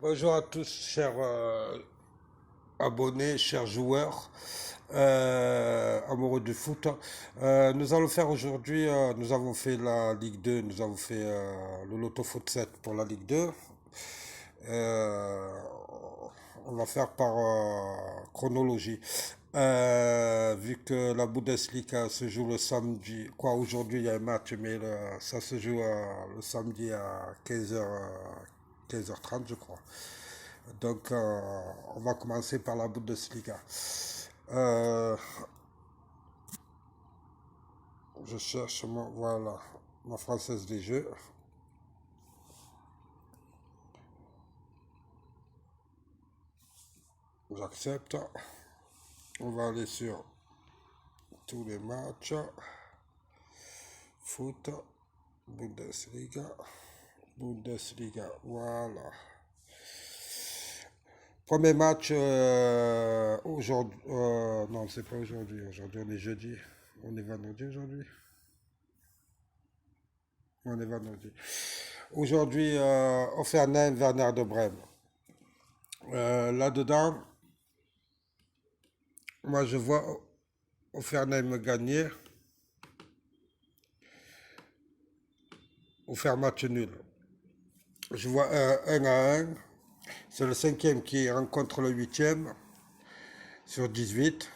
Bonjour à tous, chers abonnés, chers joueurs, amoureux du foot. Nous allons faire aujourd'hui, nous avons fait la Ligue 2, nous avons fait le Loto Foot 7 pour la Ligue 2. Euh, on va faire par chronologie. Vu que la Bundesliga se joue le samedi, quoi, aujourd'hui il y a un match, mais ça se joue le samedi à 15h30, je crois. Donc, on va commencer par la Bundesliga. Euh, je cherche voilà, ma française des jeux. J'accepte. On va aller sur tous les matchs. Foot, Bundesliga, Bundesliga, voilà. Premier match aujourd'hui. Non, c'est pas aujourd'hui. Aujourd'hui, on est jeudi. On est vendredi aujourd'hui. On est vendredi. Aujourd'hui, Offenheim, Werner de Brême. Là-dedans, moi je vois Offenheim gagner ou faire match nul. Je vois 1-1. C'est le cinquième qui rencontre le huitième sur 18.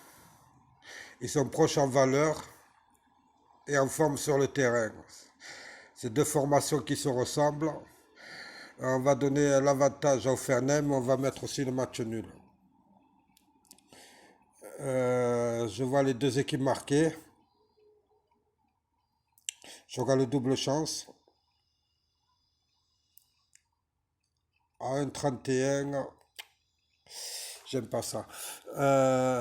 Ils sont proches en valeur et en forme sur le terrain. C'est deux formations qui se ressemblent. On va donner l'avantage à Offenheim, on va mettre aussi le match nul. Je vois les deux équipes marquées. Je regarde le double chance. À 1,31, j'aime pas ça. Euh,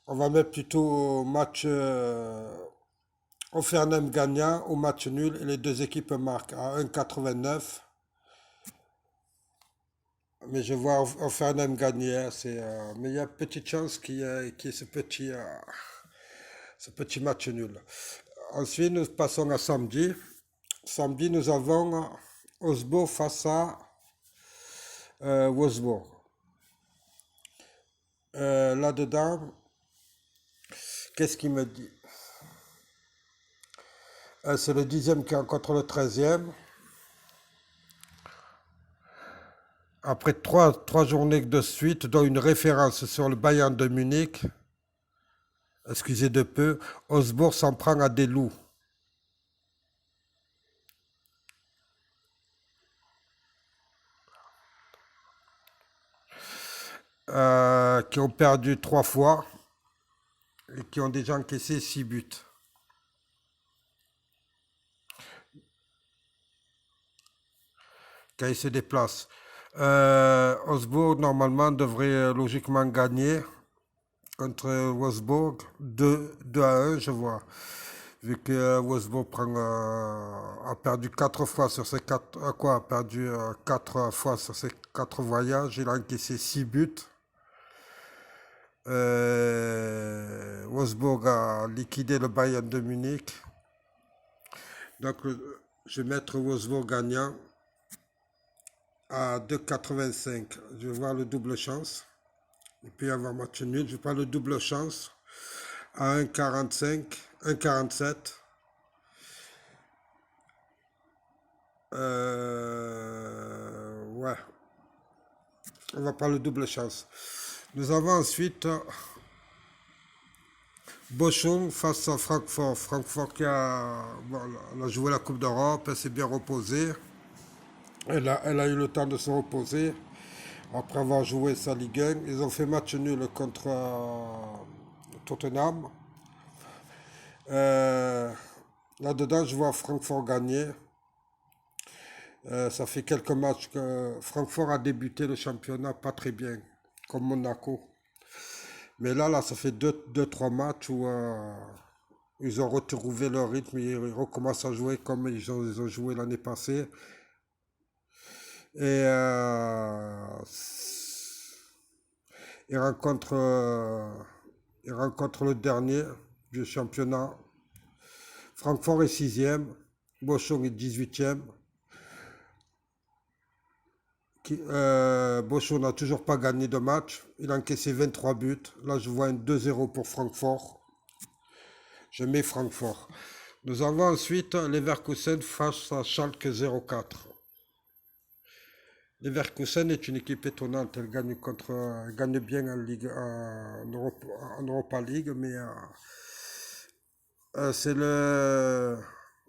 on va mettre plutôt match Offenheim gagnant ou match nul et les deux équipes marquent à 1,89. Mais je vois Offenheim gagner, hein, mais il y a petite chance qu'il y ait ce petit match nul. Ensuite, nous passons à samedi. Samedi, nous avons Osbourg face à Wolfsburg. Là-dedans, qu'est-ce qu'il me dit? C'est le dixième qui rencontre le treizième. Après trois journées de suite, dont une référence sur le Bayern de Munich, excusez de peu, Osbourg s'en prend à des loups qui ont perdu trois fois et qui ont déjà encaissé six buts quand ils se déplacent. Osbourg, normalement, devrait logiquement gagner contre Wolfsburg 2 à 1, je vois. Vu que Wolfsburg a perdu quatre fois sur ses quatre, a perdu quatre fois sur ses quatre voyages, il a encaissé six buts. Wolfsburg a liquidé le Bayern de Munich. Donc, je vais mettre Wolfsburg gagnant à 2,85. Je vais voir le double chance. Il peut y avoir match nul. Je prends le double chance à 1,45, 1,47. Ouais, on va prendre le double chance. Nous avons ensuite Bochum face à Francfort. Francfort bon, elle a joué la Coupe d'Europe, elle s'est bien reposée. Elle a eu le temps de se reposer après avoir joué sa Ligue 1. Ils ont fait match nul contre Tottenham. Euh, Là-dedans, je vois Francfort gagner. Ça fait quelques matchs que Francfort a débuté le championnat pas très bien, comme Monaco. Mais là, ça fait trois matchs où ils ont retrouvé leur rythme, ils recommencent à jouer comme ils ont joué l'année passée. Et ils rencontrent, euh, ils rencontrent le dernier du championnat. Francfort est sixième, Bochum est 18e. Bochum n'a toujours pas gagné de match. Il a encaissé 23 buts. Là, je vois un 2-0 pour Francfort. Je mets Francfort. Nous avons ensuite Leverkusen face à Schalke 04. Leverkusen est une équipe étonnante. Elle gagne bien en Ligue, en Europa League, mais euh, c'est le,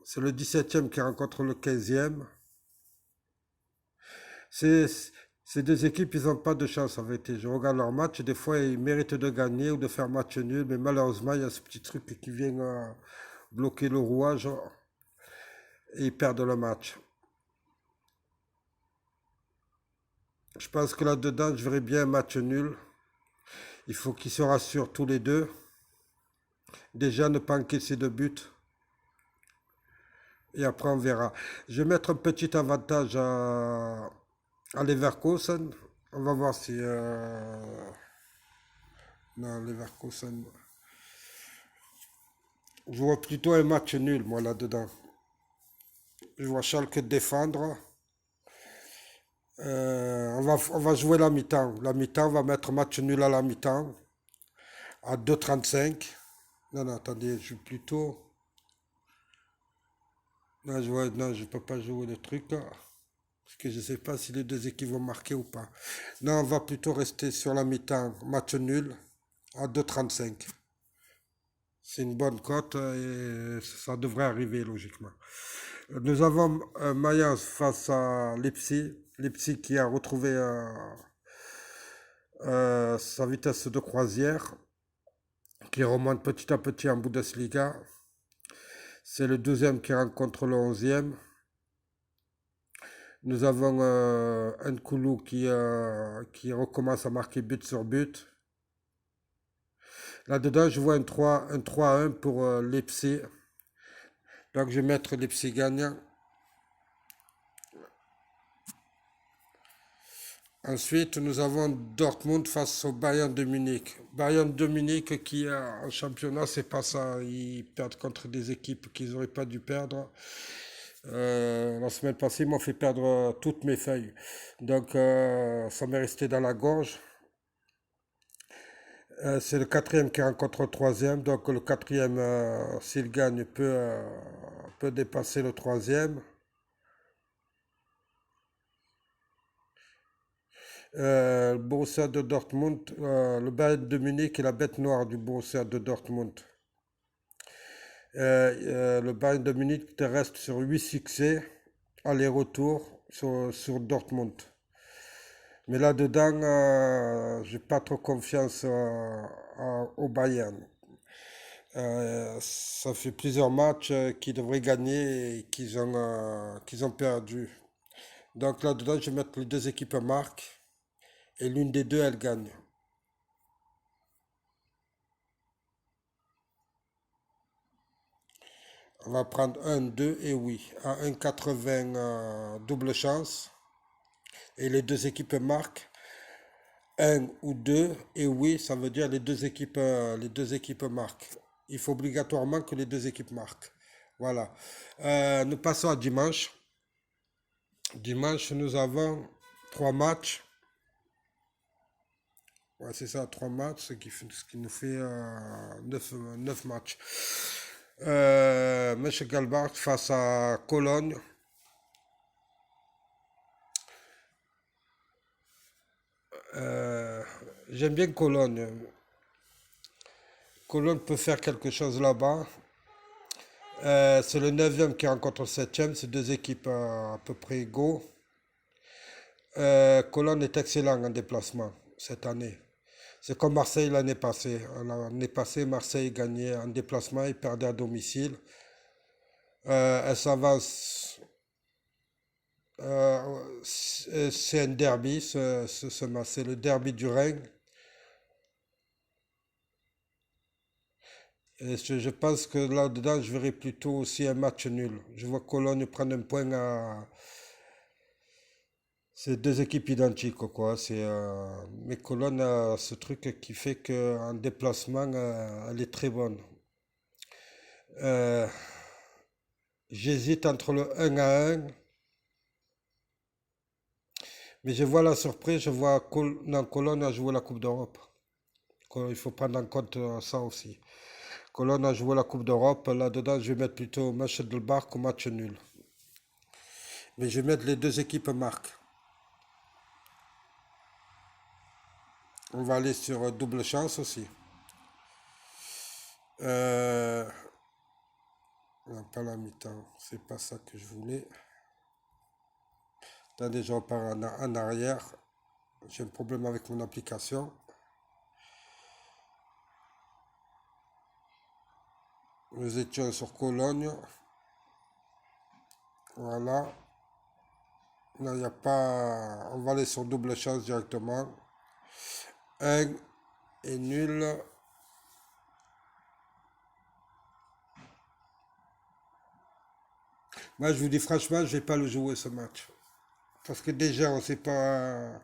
c'est le 17e qui rencontre le 15e. C'est, Ces deux équipes, ils n'ont pas de chance en vérité. Je regarde leur match, des fois ils méritent de gagner ou de faire match nul, mais malheureusement, il y a ce petit truc qui vient bloquer le rouage et ils perdent le match. Je pense que là-dedans, je verrais bien un match nul. Il faut qu'ils se rassurent tous les deux. Déjà, ne pas encaisser de but. Et après, on verra. Je vais mettre un petit avantage à Leverkusen. On va voir si... non, Leverkusen... Je vois plutôt un match nul, moi, là-dedans. Je vois Schalke défendre. On va jouer la mi-temps. La mi-temps, on va mettre match nul à la mi-temps. À 2,35. Non, non, attendez, je joue plutôt... Non, non, je ne peux pas jouer le truc. Parce que je ne sais pas si les deux équipes vont marquer ou pas. Non, on va plutôt rester sur la mi-temps. Match nul à 2,35. C'est une bonne cote et ça devrait arriver logiquement. Nous avons Mayence face à Leipzig. Leipzig qui a retrouvé sa vitesse de croisière, qui remonte petit à petit en Bundesliga. C'est le deuxième qui rencontre le 11e. Nous avons Nkoulou qui recommence à marquer but sur but. Là-dedans, je vois un 3-1 pour Leipzig. Donc, je vais mettre Leipzig gagnant. Ensuite, nous avons Dortmund face au Bayern de Munich. Bayern de Munich qui, en championnat, c'est pas ça. Ils perdent contre des équipes qu'ils n'auraient pas dû perdre. La semaine passée, ils m'ont fait perdre toutes mes feuilles. Donc, ça m'est resté dans la gorge. C'est le quatrième qui rencontre le troisième. Donc, le quatrième, s'il gagne, peut dépasser le troisième. Le Borussia de Dortmund, le Bayern de Munich est la bête noire du Borussia de Dortmund. Le Bayern de Munich reste sur 8 succès, aller-retour sur Dortmund. Mais là-dedans, j'ai pas trop confiance au Bayern. Ça fait plusieurs matchs qu'ils devraient gagner et qu'ils ont perdu. Donc là-dedans, je vais mettre les deux équipes à marque et l'une des deux, elle gagne. On va prendre un 2 et oui. À 1,80 double chance. Et les deux équipes marquent un ou 2 et oui, ça veut dire les deux équipes marquent. Il faut obligatoirement que les deux équipes marquent. Voilà. Nous passons à dimanche. Dimanche, nous avons trois matchs. Ouais, c'est ça, trois matchs, ce qui nous fait neuf matchs. Mönchengladbach face à Cologne. Euh, J'aime bien Cologne. Cologne peut faire quelque chose là-bas. C'est le neuvième qui rencontre le septième. C'est deux équipes à peu près égaux. Cologne est excellent en déplacement cette année. C'est comme Marseille l'année passée. L'année passée, Marseille gagnait en déplacement et perdait à domicile. Elle s'avance. C'est un derby, match. C'est le derby du Rhin. Et je pense que là-dedans, je verrai plutôt aussi un match nul. Je vois Cologne prendre un point à... C'est deux équipes identiques, quoi. Mais Cologne a ce truc qui fait qu'en déplacement, elle est très bonne. Euh, J'hésite entre le 1-1, Mais je vois la surprise, je vois dans Cologne a joué la Coupe d'Europe. Il faut prendre en compte ça aussi. Cologne a joué la Coupe d'Europe. Là-dedans, je vais mettre plutôt match de bar qu'au match nul. Mais je vais mettre les deux équipes marques. On va aller sur double chance aussi. Euh, non, pas la mi-temps. C'est pas ça que je voulais. Attendez, je repars en arrière. J'ai un problème avec mon application. Nous étions sur Cologne. Voilà. Là, il n'y a pas. On va aller sur double chance directement. 1 et nul. Moi, je vous dis franchement, je ne vais pas le jouer ce match. Parce que déjà, on ne sait pas.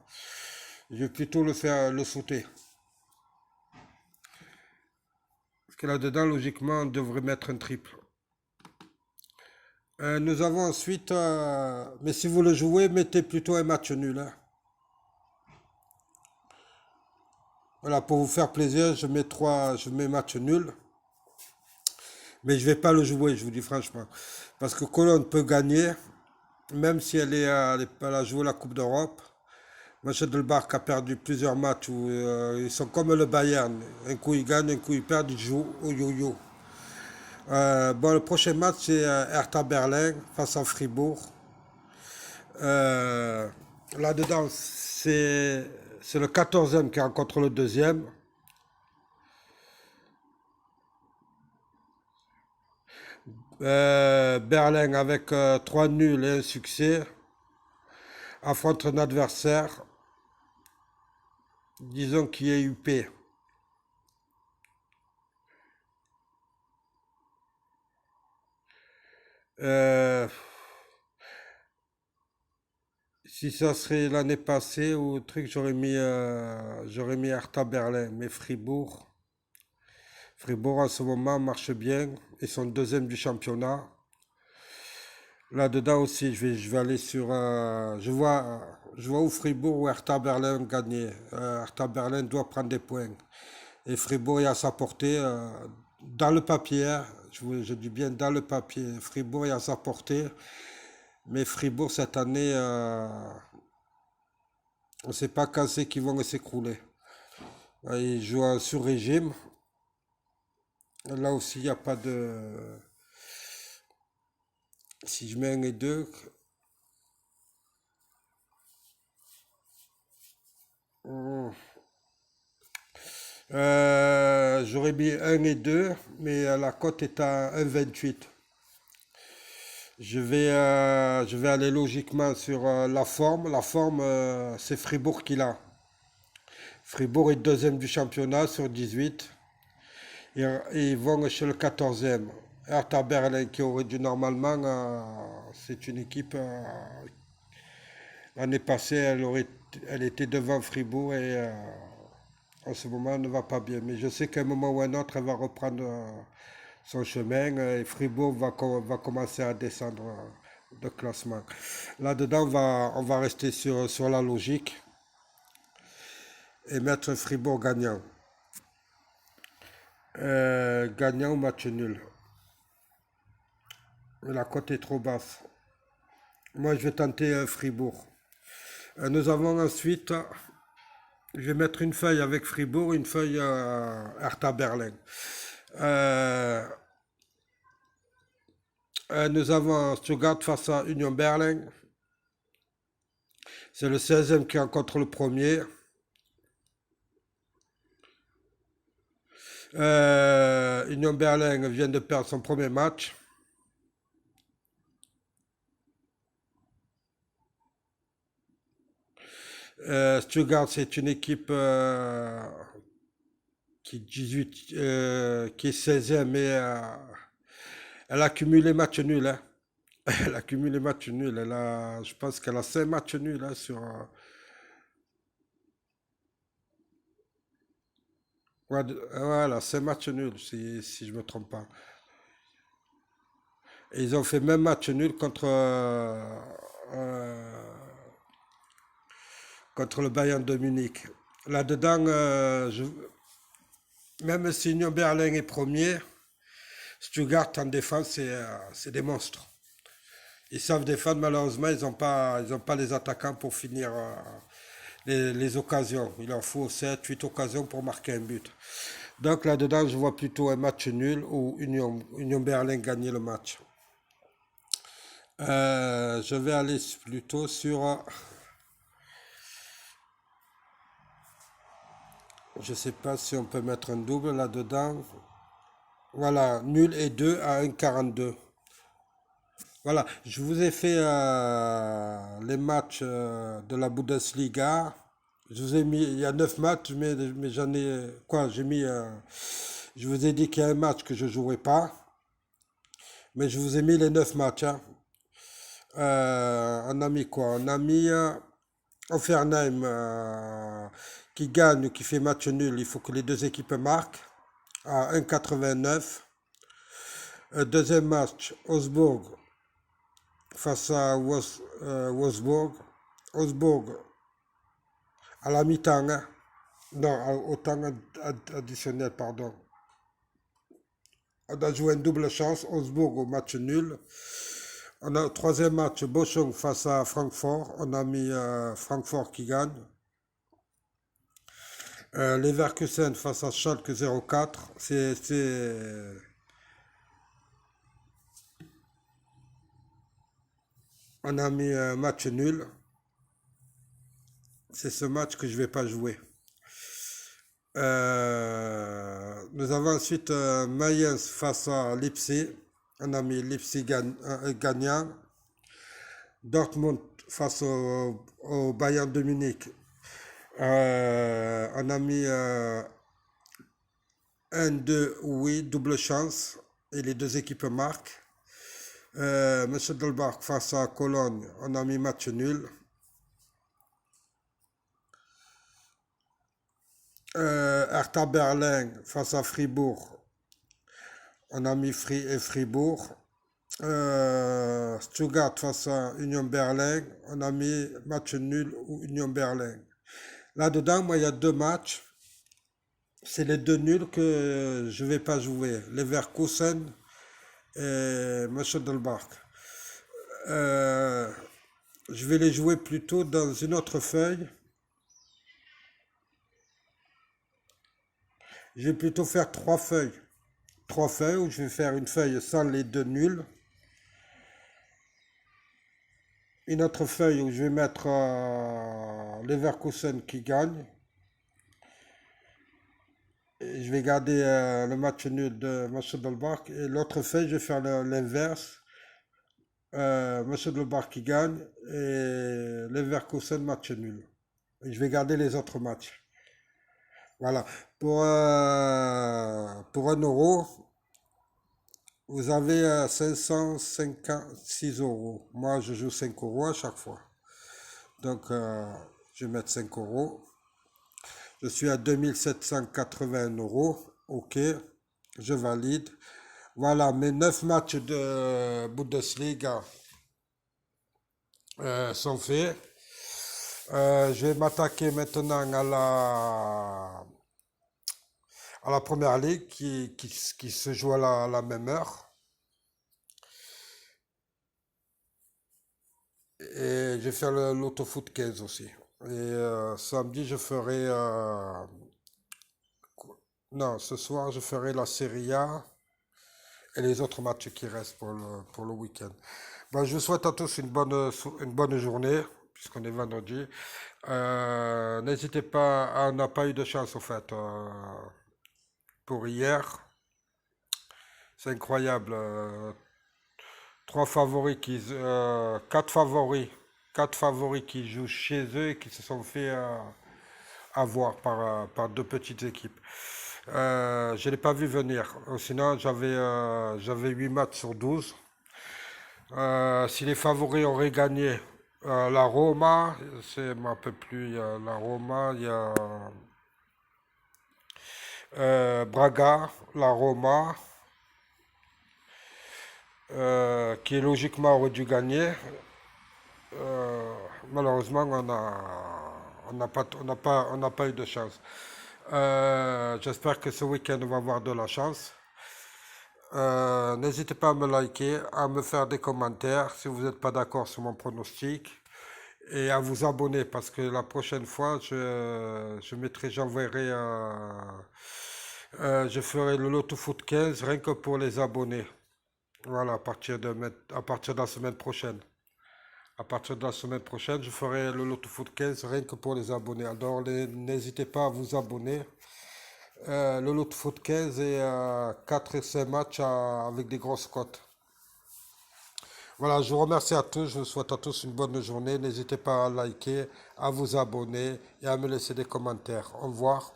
Je vais plutôt le faire le sauter. Parce que là-dedans, logiquement, on devrait mettre un triple. Nous avons ensuite. Mais si vous le jouez, mettez plutôt un match nul, hein. Voilà, pour vous faire plaisir, je mets match nul. Mais je ne vais pas le jouer, je vous dis franchement. Parce que Cologne peut gagner, même si elle a joué la Coupe d'Europe. Mönchengladbach a perdu plusieurs matchs où ils sont comme le Bayern. Un coup ils gagnent, un coup ils perdent, ils jouent au yo-yo. Bon, le prochain match c'est Hertha Berlin face à Fribourg. Euh, Là-dedans, c'est le 14e qui rencontre le deuxième. Berlin avec 3 nuls et un succès affronte un adversaire, disons qui est UP. Euh, Si ça serait l'année passée ou truc, j'aurais mis Hertha Berlin. Mais Fribourg en ce moment marche bien. Ils sont deuxième du championnat. Là-dedans aussi, je vais aller sur. Je vois où Fribourg ou Hertha Berlin gagner. Hertha Berlin doit prendre des points. Et Fribourg est à sa portée. Dans le papier, hein. Je dis bien dans le papier. Fribourg est à sa portée. Mais Fribourg cette année, on ne sait pas quand c'est qu'ils vont s'écrouler. Ils jouent en sur-régime. Là aussi, il n'y a pas de. Si je mets un et deux. J'aurais mis un et 2, mais la cote est à 1,28. Je vais aller logiquement sur la forme. La forme, c'est Fribourg qui l'a. Fribourg est deuxième du championnat sur 18. Et ils vont chez le 14e. Hertha Berlin qui aurait dû normalement, c'est une équipe, l'année passée, elle était devant Fribourg et en ce moment elle ne va pas bien. Mais je sais qu'à un moment ou un autre, elle va reprendre son chemin et Fribourg va commencer à descendre de classement. Là-dedans, on va rester sur la logique et mettre Fribourg gagnant. Gagnant ou match nul. Mais la cote est trop basse. Moi, je vais tenter Fribourg. Nous avons ensuite, je vais mettre une feuille avec Fribourg, une feuille Hertha Berlin. Euh, Nous avons Stuttgart face à Union Berlin. C'est le 16e qui rencontre le premier. Union Berlin vient de perdre son premier match. Stuttgart, c'est une équipe qui est 16e et elle a cumulé match nul, hein. Elle a cumulé match nul. Je pense qu'elle a 5 matchs nuls hein, sur. Ouais, voilà, 5 matchs nuls, si je ne me trompe pas. Et ils ont fait même match nul contre. contre le Bayern de Munich. Là-dedans, même si Union Berlin est premier, Stuttgart en défense, c'est des monstres. Ils savent défendre, malheureusement, ils ont pas les attaquants pour finir les occasions. Il leur faut 7, 8 occasions pour marquer un but. Donc là-dedans, je vois plutôt un match nul ou Union Berlin gagner le match. Je vais aller plutôt sur, je sais pas si on peut mettre un double là-dedans. Voilà, nul et 2 à 1,42. Voilà, je vous ai fait les matchs de la Bundesliga. Je vous ai mis, il y a 9 matchs, mais j'en ai, quoi, j'ai mis, je vous ai dit qu'il y a un match que je jouerai pas, mais je vous ai mis les 9 matchs, hein. On a mis quoi? On a mis Offenheim qui gagne ou qui fait match nul. Il faut que les deux équipes marquent à 1,89. Deuxième match, Augsbourg face à Wolfsburg. Augsbourg à la mi-temps, hein. Non, au temps additionnel, pardon. On a joué une double chance, Augsbourg au match nul. On a troisième match, Bochum face à Francfort. On a mis Francfort qui gagne. Leverkusen face à Schalke 04. On a mis un match nul. C'est ce match que je vais pas jouer. Nous avons ensuite Mayence face à Leipzig. On a mis Leipzig gagnant. Dortmund face au Bayern de Munich. On a mis 1-2, oui, double chance. Et les deux équipes marquent. Mönchengladbach face à Cologne. On a mis match nul. Hertha Berlin face à Fribourg. On a mis Fribourg. Stuttgart face à Union Berlin. On a mis match nul ou Union Berlin. Là-dedans, moi, il y a deux matchs. C'est les deux nuls que je vais pas jouer. Leverkusen et Mönchengladbach. Je vais les jouer plutôt dans une autre feuille. Je vais plutôt faire trois feuilles. Trois feuilles où je vais faire une feuille sans les deux nuls. Une autre feuille où je vais mettre Leverkusen qui gagne. Et je vais garder le match nul de Mönchengladbach. Et l'autre feuille, je vais faire l'inverse. Mönchengladbach qui gagne et Leverkusen match nul. Et je vais garder les autres matchs. Voilà. Pour 1 euro, vous avez 556 euros. Moi, je joue 5 euros à chaque fois. Donc, je vais mettre 5 euros. Je suis à 2780 euros. OK. Je valide. Voilà, mes 9 matchs de Bundesliga sont faits. Je vais m'attaquer maintenant à la première ligue qui se joue à la même heure. Et je vais faire l'autofoot 15 aussi. Et samedi, je ferai... non, ce soir, je ferai la Serie A et les autres matchs qui restent pour le week-end. Ben, je vous souhaite à tous une bonne journée, puisqu'on est vendredi. N'hésitez pas, on n'a pas eu de chance, au fait, pour hier. C'est incroyable. Quatre favoris qui jouent chez eux et qui se sont fait avoir par deux petites équipes. Je ne l'ai pas vu venir. Sinon, j'avais 8 matchs sur 12. Si les favoris auraient gagné, la Roma, c'est un peu plus, il y a la Roma, il y a Braga, la Roma, qui logiquement aurait dû gagner. Malheureusement, On n'a pas eu de chance. J'espère que ce week-end, on va avoir de la chance. N'hésitez pas à me liker, à me faire des commentaires si vous n'êtes pas d'accord sur mon pronostic et à vous abonner parce que la prochaine fois, je ferai le Loto Foot 15 rien que pour les abonnés. Voilà, à partir de la semaine prochaine. À partir de la semaine prochaine, je ferai le Loto Foot 15 rien que pour les abonnés. Alors, n'hésitez pas à vous abonner. Le Loto Foot 15 et 4 et 5 matchs avec des grosses cotes. Voilà, je vous remercie à tous. Je vous souhaite à tous une bonne journée. N'hésitez pas à liker, à vous abonner et à me laisser des commentaires. Au revoir.